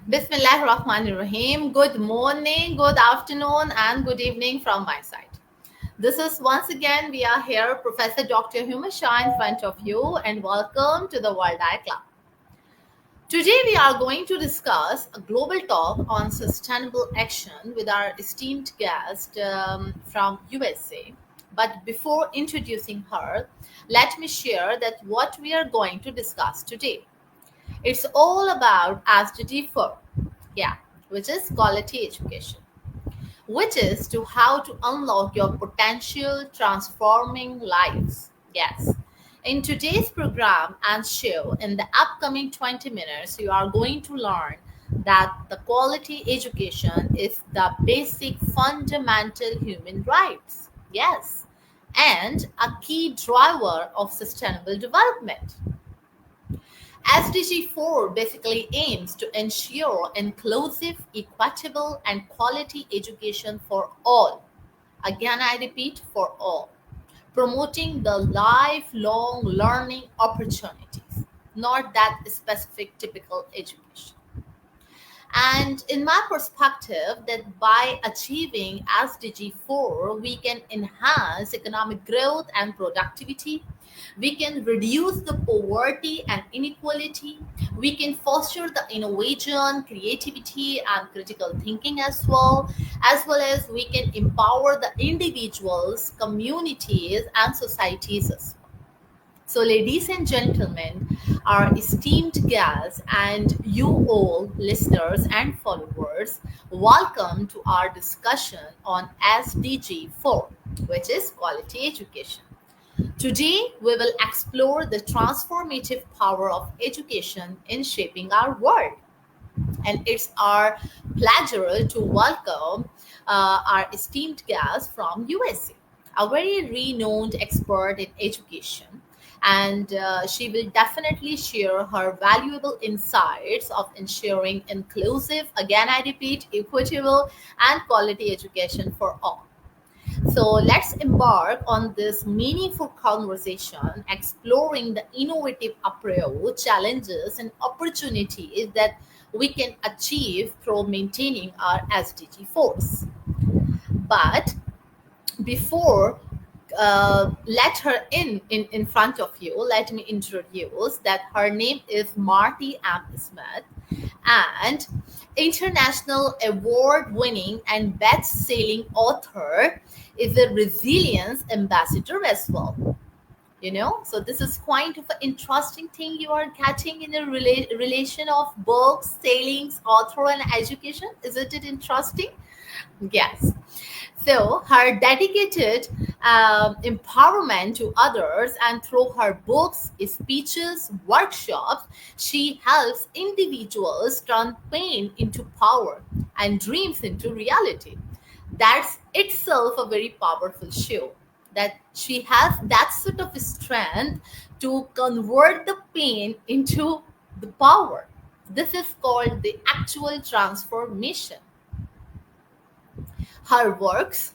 Bismillahirrahmanirrahim. Good morning, good afternoon, and good evening from my side. This is once again, we are here, Professor Dr. Huma Shah in front of you, and welcome to the World Eye Club. Today, we are going to discuss a global talk on sustainable action with our esteemed guest from USA. But before introducing her, let me share that what we are going to discuss today. It's all about SDG4, yeah, which is quality education, which is to how to unlock your potential transforming lives. Yes. In today's program and show, in the upcoming 20 minutes, you are going to learn that the quality education is the basic fundamental human rights. Yes. And a key driver of sustainable development. SDG 4 basically aims to ensure inclusive, equitable, and quality education for all. Again, I repeat, for all. Promoting the lifelong learning opportunities, not that specific typical education. And in my perspective, that by achieving SDG 4, we can enhance economic growth and productivity. We can reduce the poverty and inequality. We can foster the innovation, creativity, and critical thinking as well as we can empower the individuals, communities, and societies as well. So, ladies and gentlemen, our esteemed guests, and you all, listeners and followers, welcome to our discussion on SDG 4, which is quality education. Today, we will explore the transformative power of education in shaping our world. And it's our pleasure to welcome our esteemed guest from USA, a very renowned expert in education. And she will definitely share her valuable insights of ensuring inclusive, again I repeat, equitable and quality education for all. So let's embark on this meaningful conversation, exploring the innovative approach, challenges, and opportunities that we can achieve through maintaining our SDG force. But before let her in front of you, let me introduce that her name is Martie Smith, and international award winning and best selling author, is a resilience ambassador as well. So this is quite of an interesting thing you are getting in a relation of books, sailings, author, and education. Isn't it interesting? Yes. So, her dedicated empowerment to others, and through her books, speeches, workshops, she helps individuals turn pain into power and dreams into reality. That's itself a very powerful show. That she has that sort of strength to convert the pain into the power. This is called the actual transformation. Her works,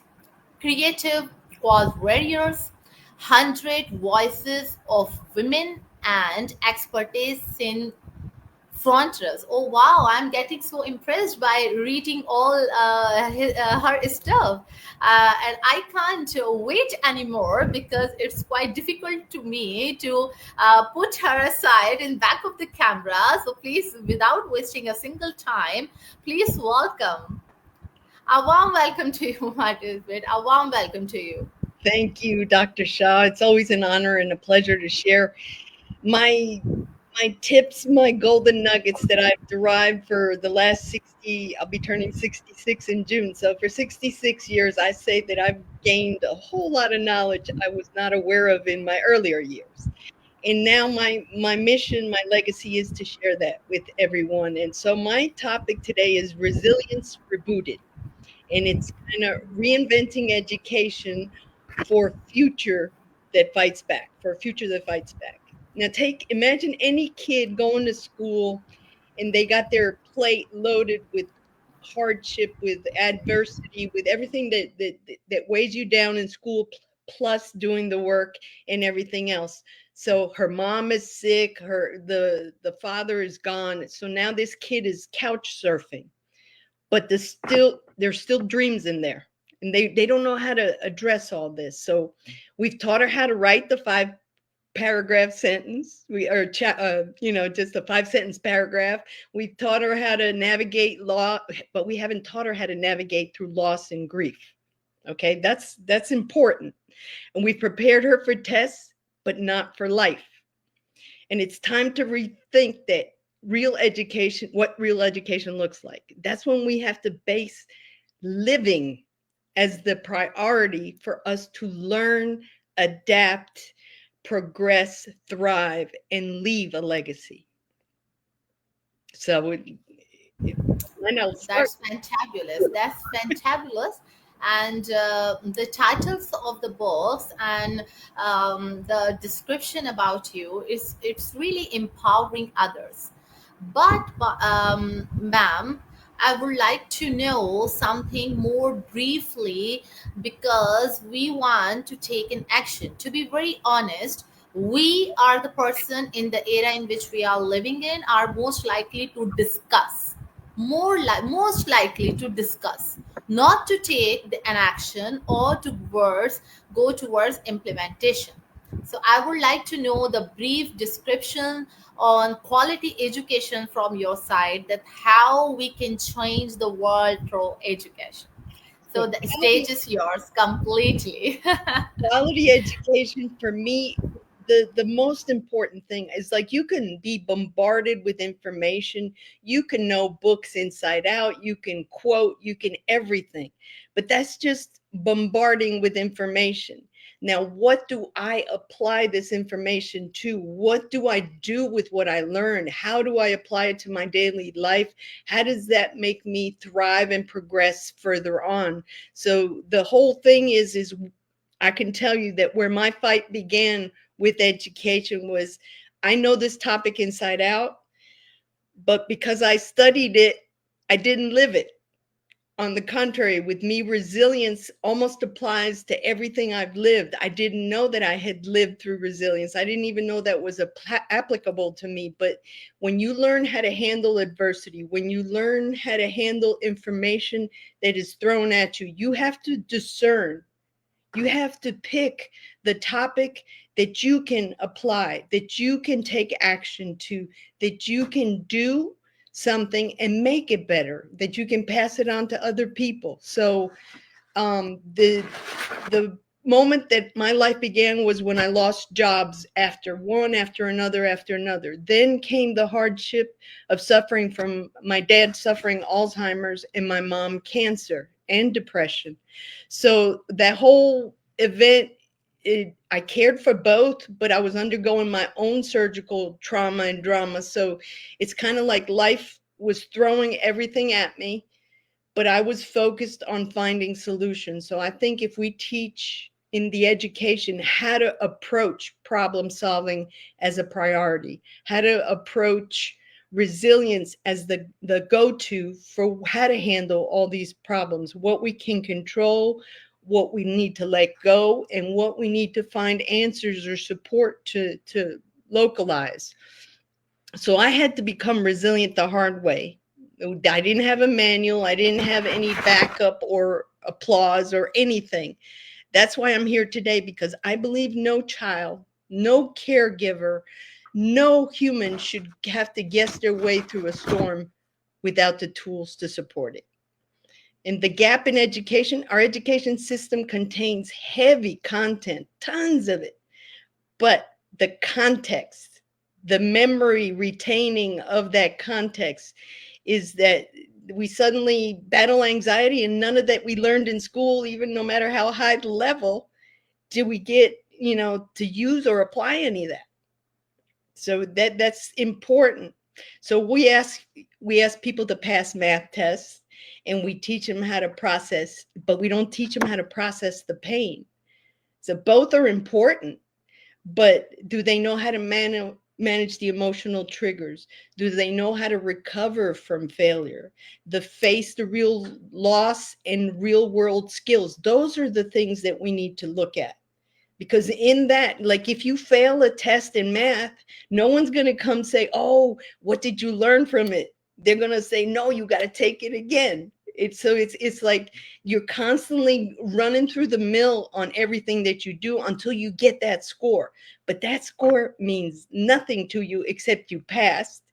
Creative Cause Warriors, 100 Voices of Women, and Expertise in Frontiers. Oh wow, I'm getting so impressed by reading all her stuff. And I can't wait anymore because it's quite difficult to me to put her aside in back of the camera. So please, without wasting a single time, please welcome. A warm welcome to you, Martin. A warm welcome to you. Thank you, Dr. Shaw. It's always an honor and a pleasure to share my my tips, my golden nuggets that I've derived for the last 60. I'll be turning 66 in June. So for 66 years, I say that I've gained a whole lot of knowledge I was not aware of in my earlier years. And now my mission, my legacy is to share that with everyone. And so my topic today is resilience rebooted, and it's kind of reinventing education for future that fights back, for a future that fights back. Now imagine any kid going to school and they got their plate loaded with hardship, with adversity, with everything that weighs you down in school, plus doing the work and everything else. So her mom is sick, the father is gone. So now this kid is couch surfing, but there's still dreams in there. And they don't know how to address all this. So we've taught her how to write the 5 paragraph sentence. Just a 5 sentence paragraph. We've taught her how to navigate law, but we haven't taught her how to navigate through loss and grief. Okay, that's important. And we've prepared her for tests, but not for life. And it's time to rethink that what real education looks like. That's when we have to base living as the priority for us to learn, adapt, progress, thrive, and leave a legacy. So and I'll start. That's fantabulous. That's fantabulous. And the titles of the books and the description about you is it's really empowering others. But ma'am, I would like to know something more briefly because we want to take an action. To be very honest, we are the person in the era in which we are living in are most likely to discuss most likely to discuss, not to take an action or towards go towards implementation. So I would like to know the brief description on quality education from your side, that how we can change the world through education. So Well, the stage is yours completely. quality education for me, the most important thing is, like, you can be bombarded with information, you can know books inside out, you can quote, you can everything, but that's just bombarding with information. Now, what do I apply this information to? What do I do with what I learned? How do I apply it to my daily life? How does that make me thrive and progress further on? So the whole thing is I can tell you that where my fight began with education was, I know this topic inside out, but because I studied it, I didn't live it. On the contrary, with me, resilience almost applies to everything I've lived. I didn't know that I had lived through resilience. I didn't even know that was applicable to me. But when you learn how to handle adversity, when you learn how to handle information that is thrown at you, you have to discern. You have to pick the topic that you can apply, that you can take action to, that you can do something and make it better, that you can pass it on to other people. So the moment that my life began was when I lost jobs after one, after another. Then came the hardship of suffering from my dad suffering Alzheimer's and my mom cancer and depression. So that whole event, I cared for both, but I was undergoing my own surgical trauma and drama. So it's kind of like life was throwing everything at me, but I was focused on finding solutions. So I think if we teach in the education how to approach problem solving as a priority, how to approach resilience as the go-to for how to handle all these problems, what we can control, what we need to let go, and what we need to find answers or support to localize. So I had to become resilient the hard way. I didn't have a manual, I didn't have any backup or applause or anything. That's why I'm here today, because I believe no child, no caregiver, no human should have to guess their way through a storm without the tools to support it. And the gap in education, our education system contains heavy content, tons of it, but the context, the memory retaining of that context is that we suddenly battle anxiety, and none of that we learned in school, even no matter how high the level, did we get, to use or apply any of that. So that's important. So we ask people to pass math tests, and we teach them how to process, but we don't teach them how to process the pain. So both are important. But do they know how to manage the emotional triggers? Do they know how to recover from failure? Face the real loss and real world skills. Those are the things that we need to look at. Because in that, like, if you fail a test in math, no one's going to come say, oh, what did you learn from it? They're going to say, no, you got to take it again. It's like you're constantly running through the mill on everything that you do until you get that score. But that score means nothing to you except you passed.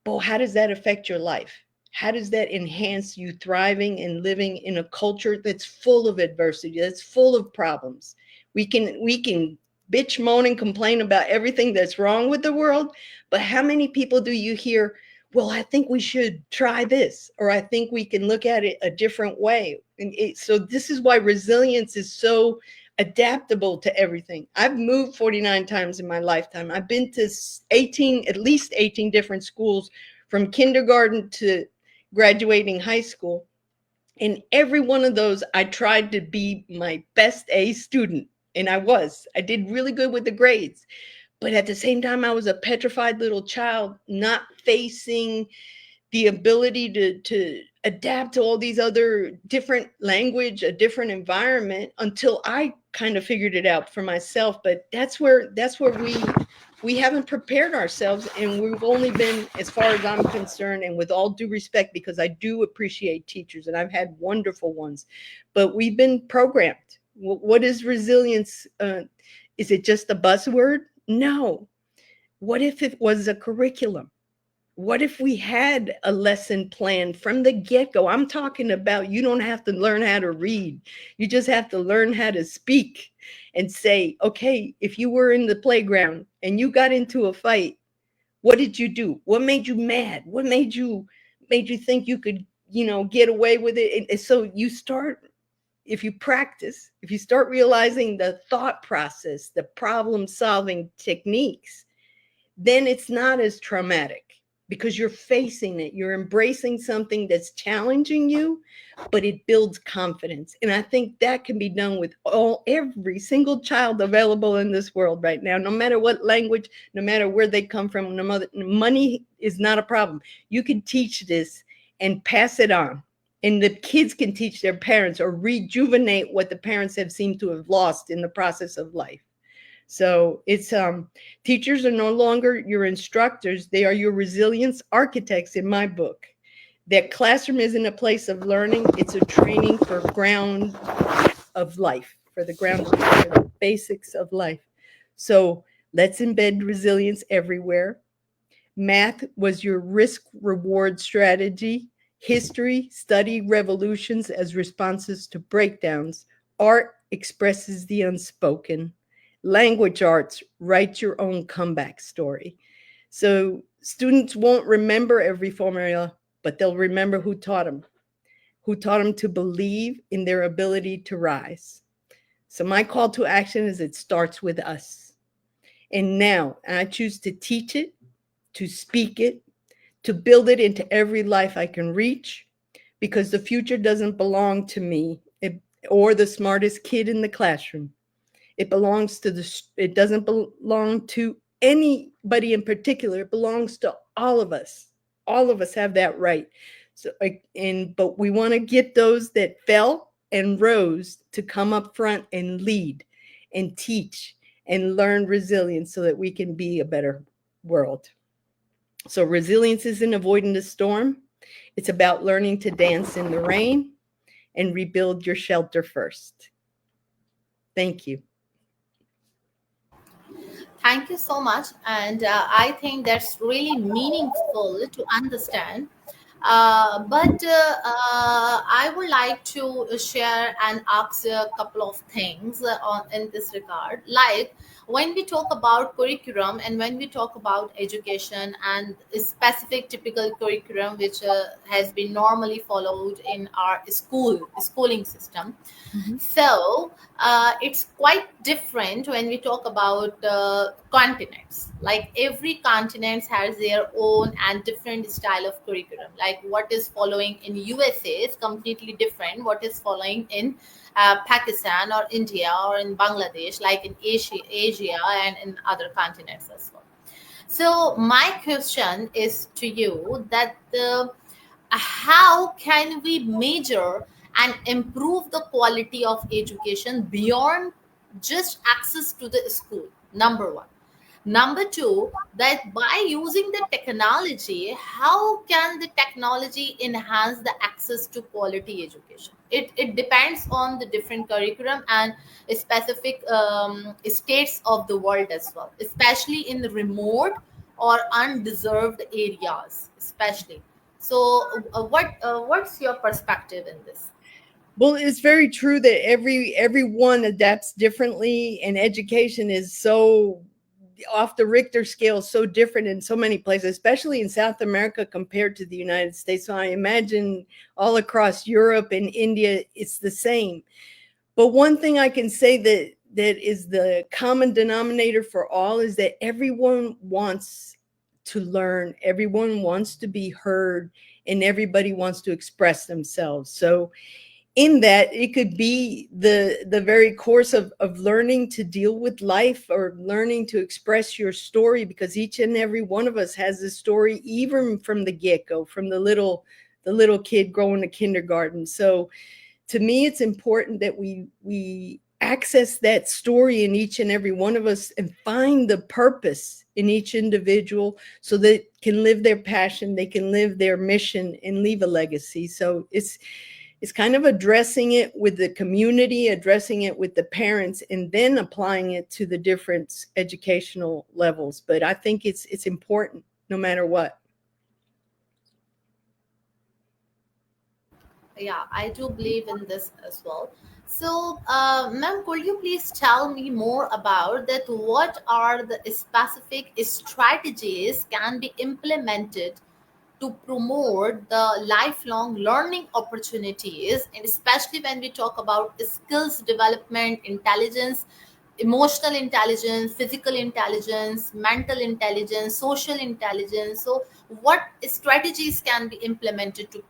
But how does that affect your life? How does that enhance you thriving and living in a culture that's full of adversity, that's full of problems? We can bitch, moan, and complain about everything that's wrong with the world, but how many people do you hear, well, I think we should try this, or I think we can look at it a different way? So this is why resilience is so adaptable to everything. I've moved 49 times in my lifetime. I've been to 18, at least 18 different schools from kindergarten to graduating high school. In every one of those, I tried to be my best A student. And I was. I did really good with the grades. But at the same time, I was a petrified little child, not facing the ability to adapt to all these other different language, a different environment, until I kind of figured it out for myself. But that's where we haven't prepared ourselves, and we've only been, as far as I'm concerned, and with all due respect, because I do appreciate teachers and I've had wonderful ones, but we've been programmed. What is resilience? Is it just a buzzword? No. What if it was a curriculum? What if we had a lesson plan from the get-go? I'm talking about, you don't have to learn how to read. You just have to learn how to speak and say, okay, if you were in the playground and you got into a fight, what did you do? What made you mad? What made you think you could, get away with it? And so you start, if you practice, if you start realizing the thought process, the problem solving techniques, then it's not as traumatic because you're facing it. You're embracing something that's challenging you, but it builds confidence. And I think that can be done with every single child available in this world right now, no matter what language, no matter where they come from. No matter, money is not a problem. You can teach this and pass it on. And the kids can teach their parents or rejuvenate what the parents have seemed to have lost in the process of life. So it's teachers are no longer your instructors. They are your resilience architects in my book. That classroom isn't a place of learning. It's a training for ground of life, for the ground, for the basics of life. So let's embed resilience everywhere. Math was your risk reward strategy. History, study revolutions as responses to breakdowns. Art expresses the unspoken. Language arts, write your own comeback story. So students won't remember every formula, but they'll remember who taught them to believe in their ability to rise. So my call to action is, it starts with us. And now I choose to teach it, to speak it, to build it into every life I can reach, because the future doesn't belong to me or the smartest kid in the classroom. It doesn't belong to anybody in particular. It belongs to all of us. All of us have that right. But we want to get those that fell and rose to come up front and lead and teach and learn resilience so that we can be a better world. So resilience isn't avoiding the storm. It's about learning to dance in the rain and rebuild your shelter first. Thank you. Thank you so much. And I think that's really meaningful to understand. But I would like to share and ask a couple of things in this regard. Like when we talk about curriculum and when we talk about education and a specific typical curriculum which has been normally followed in our schooling system, Mhm. so it's quite different when we talk about continents. Like every continent has their own and different style of curriculum. Like what is following in USA is completely different. What is following in Pakistan or India or in Bangladesh, like in Asia and in other continents as well. So my question is to you that how can we measure and improve the quality of education beyond just access to the school, number one. Number two, that by using the technology, how can the technology enhance the access to quality education? It depends on the different curriculum and specific states of the world as well, especially in the remote or undeserved areas, especially. So, what's your perspective in this? Well, it's very true that everyone adapts differently, and education is so off the Richter scale, so different in so many places, especially in South America compared to the United States. So I imagine all across Europe and India, it's the same. But one thing I can say that is the common denominator for all is that everyone wants to learn, everyone wants to be heard, and everybody wants to express themselves. So in that, it could be the very course of learning to deal with life, or learning to express your story, because each and every one of us has a story, even from the get-go, from the little kid growing to kindergarten. So to me, it's important that we access that story in each and every one of us, and find the purpose in each individual, so that can live their passion, they can live their mission, and leave a legacy. So it's kind of addressing it with the community, addressing it with the parents, and then applying it to the different educational levels. But I think it's important no matter what. Yeah, I do believe in this as well. So, ma'am, could you please tell me more about that? What are the specific strategies can be implemented to promote the lifelong learning opportunities, and especially when we talk about skills development, intelligence, emotional intelligence, physical intelligence, mental intelligence, social intelligence? So what strategies can be implemented to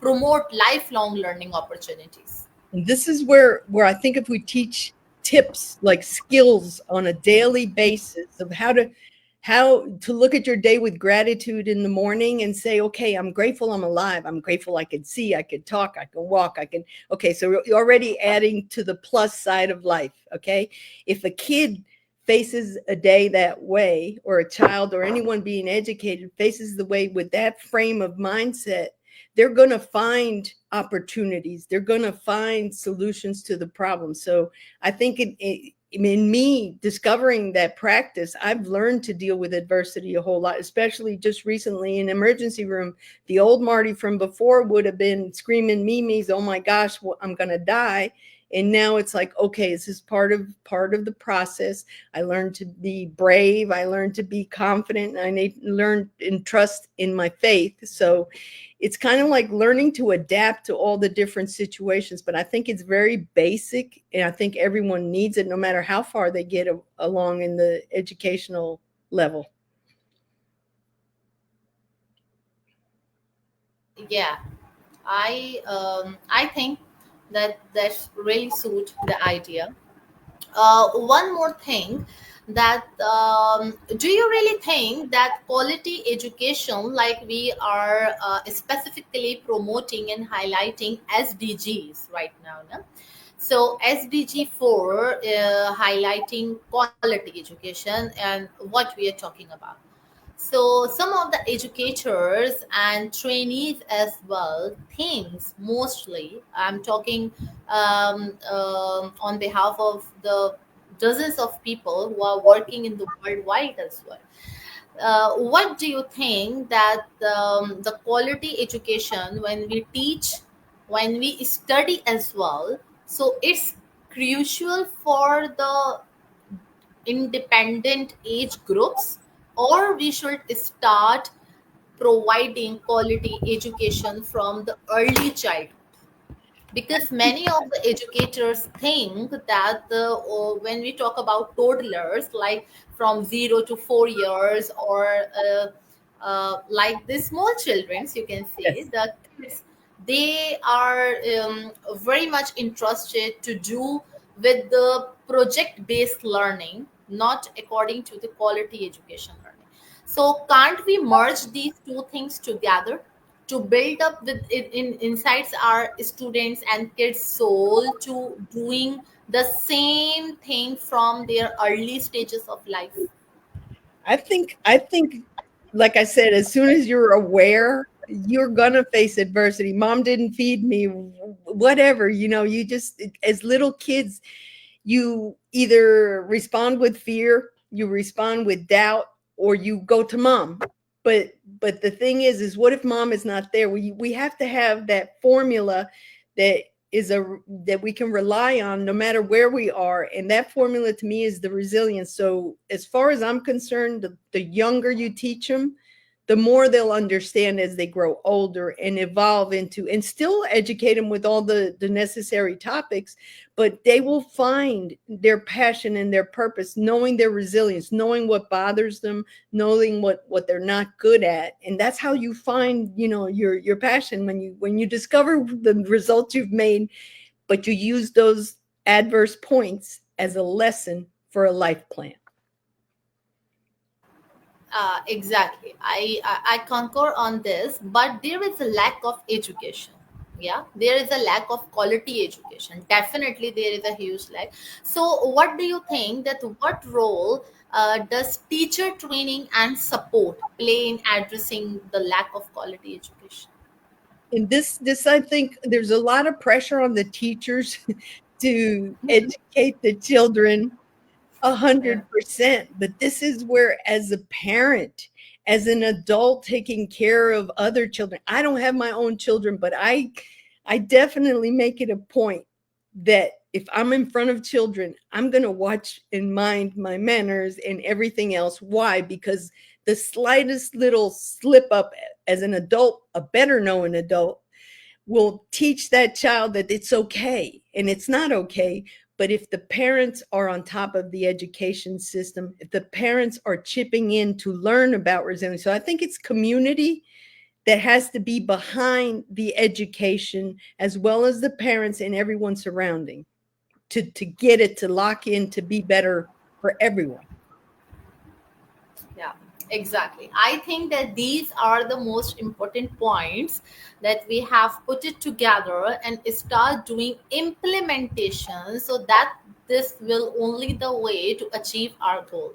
promote lifelong learning opportunities? And this is where I think if we teach tips, like skills on a daily basis, of how to look at your day with gratitude in the morning, and say, okay, I'm grateful I'm alive. I'm grateful I could see, I could talk, I can walk, I can. Okay, so you're already adding to the plus side of life. Okay, if a kid faces a day that way, or a child, or anyone being educated faces the way with that frame of mindset, they're going to find opportunities, they're going to find solutions to the problem. So I think in me discovering that practice, I've learned to deal with adversity a whole lot, especially just recently in emergency room. The old Marty from before would have been screaming memes, oh my gosh, well, I'm going to die. And now it's like, okay, this is part of the process. I learned to be brave, I learned to be confident, and I need to learn and trust in my faith. So it's kind of like learning to adapt to all the different situations. But I think it's very basic, and I think everyone needs it, no matter how far they get along in the educational level. Yeah, I think that that's really suit the idea. One more thing, that do you really think that quality education, like we are specifically promoting and highlighting SDGs right now, no? So SDG 4 highlighting quality education and what we are talking about. So some of the educators and trainees as well thinks, mostly I'm talking on behalf of the dozens of people who are working in the worldwide as well. What do you think that the quality education, when we teach, when we study as well, so it's crucial for the independent age groups, or we should start providing quality education from the early childhood? Because many of the educators think that when we talk about toddlers, like from 0 to 4 years, or like the small children, you can say Yes. the kids, they are very much interested to do with the project based learning, not according to the quality education learning. So can't we merge these two things together to build up with in insights our students and kids soul to doing the same thing from their early stages of life. I think like I said, as soon as you're aware, you're gonna face adversity. Mom didn't feed me, whatever, you just, as little kids, you either respond with fear, you respond with doubt, or you go to mom. But the thing is what if mom is not there? We have to have that formula that that we can rely on no matter where we are, and that formula to me is the resilience. So as far as I'm concerned, the younger you teach them, the more they'll understand as they grow older and evolve into, and still educate them with all the necessary topics, but they will find their passion and their purpose, knowing their resilience, knowing what bothers them, knowing what they're not good at. And that's how you find, your passion, when you discover the results you've made, but you use those adverse points as a lesson for a life plan. Exactly. I concur on this, but there is a lack of education. Yeah, there is a lack of quality education. Definitely, there is a huge lack. So, what do you think that what role does teacher training and support play in addressing the lack of quality education? And this I think there's a lot of pressure on the teachers to educate the children Yeah. 100%. But this is where, as a parent, as an adult taking care of other children, I don't have my own children, but I definitely make it a point that if I'm in front of children, I'm going to watch and mind my manners and everything else. Why? Because the slightest little slip up as an adult, a better knowing adult, will teach that child that it's okay and it's not okay. But if the parents are on top of the education system, if the parents are chipping in to learn about resilience, so I think it's community that has to be behind the education, as well as the parents and everyone surrounding, to get it to lock in to be better for everyone. Yeah, exactly. I think that these are the most important points that we have put it together and start doing implementation so that this will only the way to achieve our goal.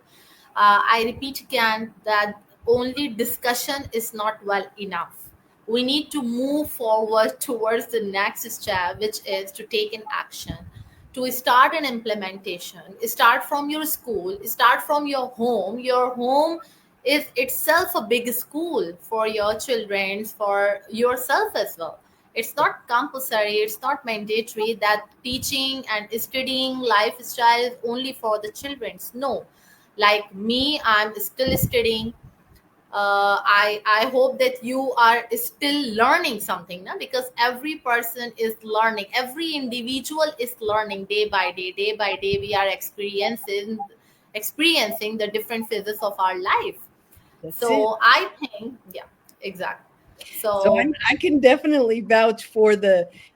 I repeat again that only discussion is not well enough. We need to move forward towards the next step, which is to take an action, to start an implementation. Start from your school, start from your home. Your home is itself a big school for your children, for yourself as well. It's not compulsory, it's not mandatory that teaching and studying lifestyle is only for the children's. No, like me, I'm still studying. I hope that you are still learning something, na? Because every person is learning, every individual is learning day by day. Day by day, we are experiencing the different phases of our life. That's it. So I think, yeah, exactly. So So I can definitely vouch for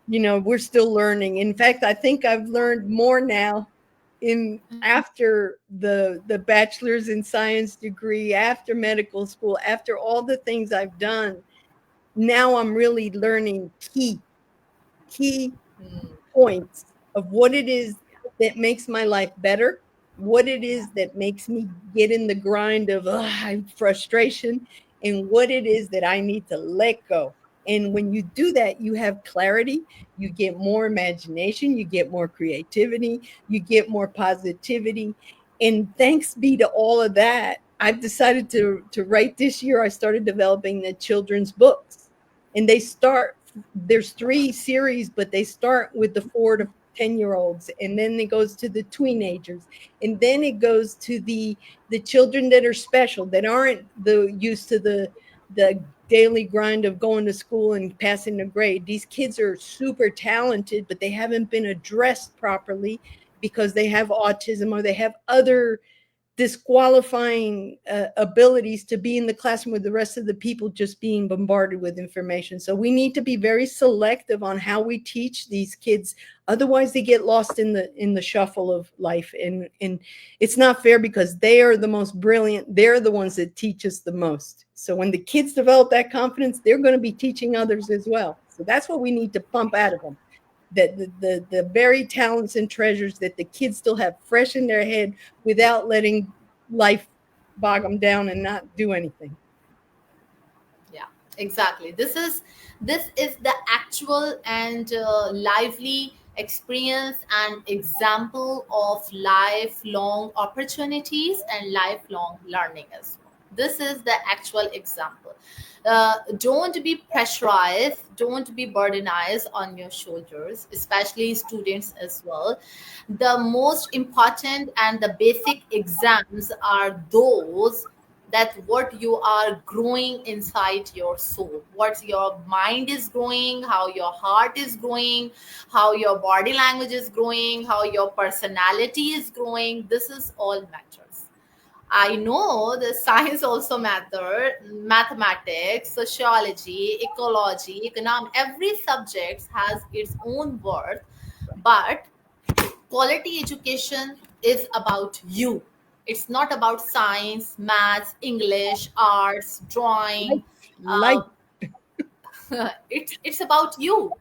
we're still learning. In fact, I think I've learned more now in after the bachelor's in science degree, after medical school, after all the things I've done. Now I'm really learning key points of what it is that makes my life better, what it is that makes me get in the grind of frustration, and what it is that I need to let go. And when you do that, you have clarity, you get more imagination, you get more creativity, you get more positivity. And thanks be to all of that, I've decided to write this year. I started developing the children's books, and there's 3 series, but they start with the 4 to 10-year-olds, and then it goes to the teenagers, and then it goes to the children that are special, that aren't the used to the daily grind of going to school and passing the grade. These kids are super talented, but they haven't been addressed properly because they have autism or they have other disqualifying abilities to be in the classroom with the rest of the people just being bombarded with information. So we need to be very selective on how we teach these kids. Otherwise, they get lost in the shuffle of life, and it's not fair because they are the most brilliant. They're the ones that teach us the most. So when the kids develop that confidence, they're going to be teaching others as well. So that's what we need to pump out of them. that the very talents and treasures that the kids still have fresh in their head without letting life bog them down and not do anything. Yeah, exactly. This is the actual and lively experience and example of lifelong opportunities and lifelong learning as well. This is the actual example. Don't be pressurized, don't be burdenized on your shoulders, especially students as well. The most important and the basic exams are those that what you are growing inside your soul, what your mind is growing, how your heart is growing, how your body language is growing, how your personality is growing. This is all matters. I know the science also matter, mathematics, sociology, ecology, economic, every subject has its own worth, but quality education is about you. It's not about science, maths, English, arts, drawing. Life, uh, it's about you.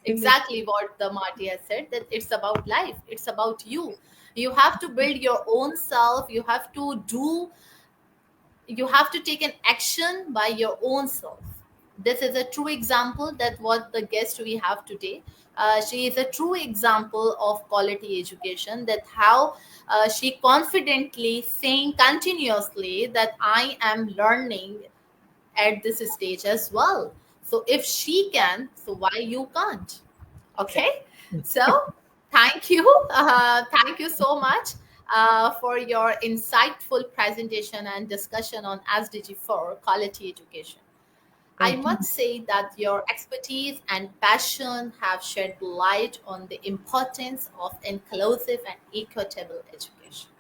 Exactly what the Marty has said, that it's about life, it's about you. You have to build your own self. You have to take an action by your own self. This is a true example that what the guest we have today, she is a true example of quality education, that how she confidently saying continuously that I am learning at this stage as well. So if she can, so why you can't? Okay, so thank you, thank you so much for your insightful presentation and discussion on SDG4 quality education. I thank you. must say that your expertise and passion have shed light on the importance of inclusive and equitable education.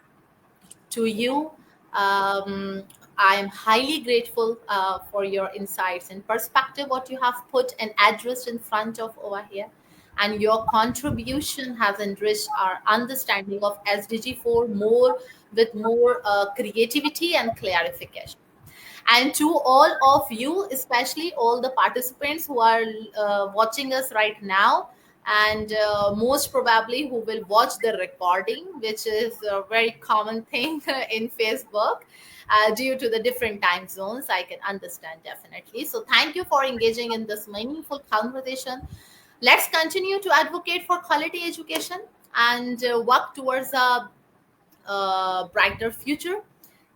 To you, I am highly grateful for your insights and perspective, what you have put and addressed in front of over here. And your contribution has enriched our understanding of SDG4 more with more creativity and clarification. And to all of you, especially all the participants who are watching us right now, and most probably who will watch the recording, which is a very common thing in Facebook. Due to the different time zones, I can understand definitely. So, thank you for engaging in this meaningful conversation. Let's continue to advocate for quality education and work towards a brighter future.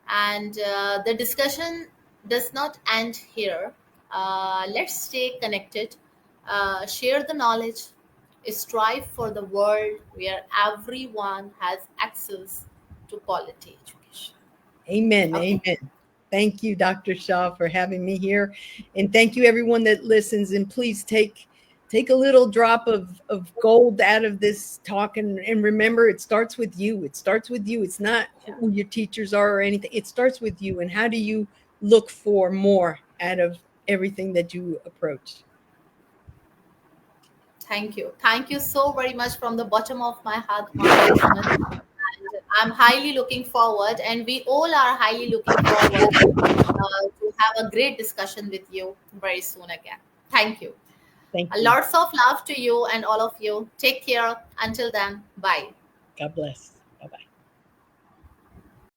And the discussion does not end here. Let's stay connected, share the knowledge, strive for the world where everyone has access to quality education. Amen. Okay? Amen. Thank you, Dr. Shaw, for having me here. And thank you everyone that listens. And please take a little drop of gold out of this talk, and remember, it starts with you. It starts with you. It's not Yeah. who your teachers are or anything. It starts with you. And how do you look for more out of everything that you approach? Thank you. Thank you so very much from the bottom of my heart, Marty Smith. And I'm highly looking forward, and we all are highly looking forward to have a great discussion with you very soon again. Thank you. Thank you. Lots of love to you and all of you. Take care. Until then, bye. God bless. Bye bye.